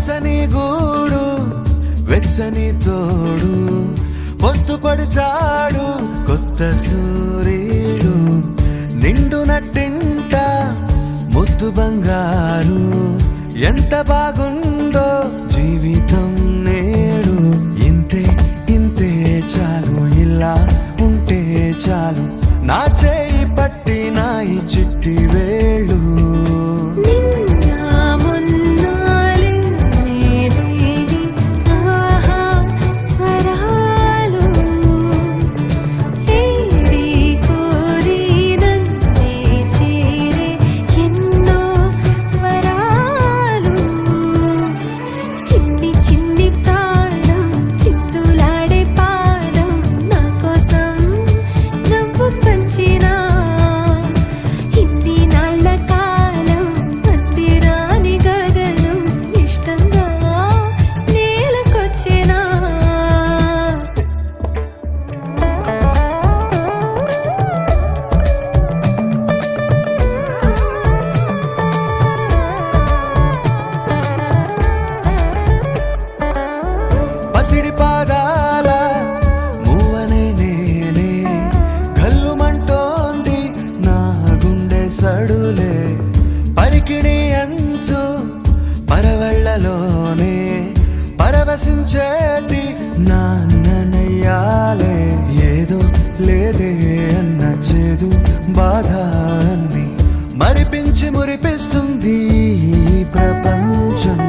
పచ్చని గూడు వెచ్చని తోడు పొత్తు పడిచాడు కొత్త సూర్యుడు నిండు నట్టింట ముద్దు బంగారు ఎంత బాగుందో జీవితం నేడు ఇంతే ఇంతే చాలు ఇలా ఉంటే చాలు నా చేయి పట్టి నా ఈ చిట్టి వేళ్ళు పసిడి పాదాల మూవనే నేనే గల్లుమంటోంది నా గుండె సడులే పరికిణి అంచు పరవళ్ళలోనే పరవశించేటి నాన్ననయ్యాలే ఏదో లేదే అన్న చేదు బాధ అన్ని మరిపించి మురిపిస్తుంది ఈ ప్రపంచం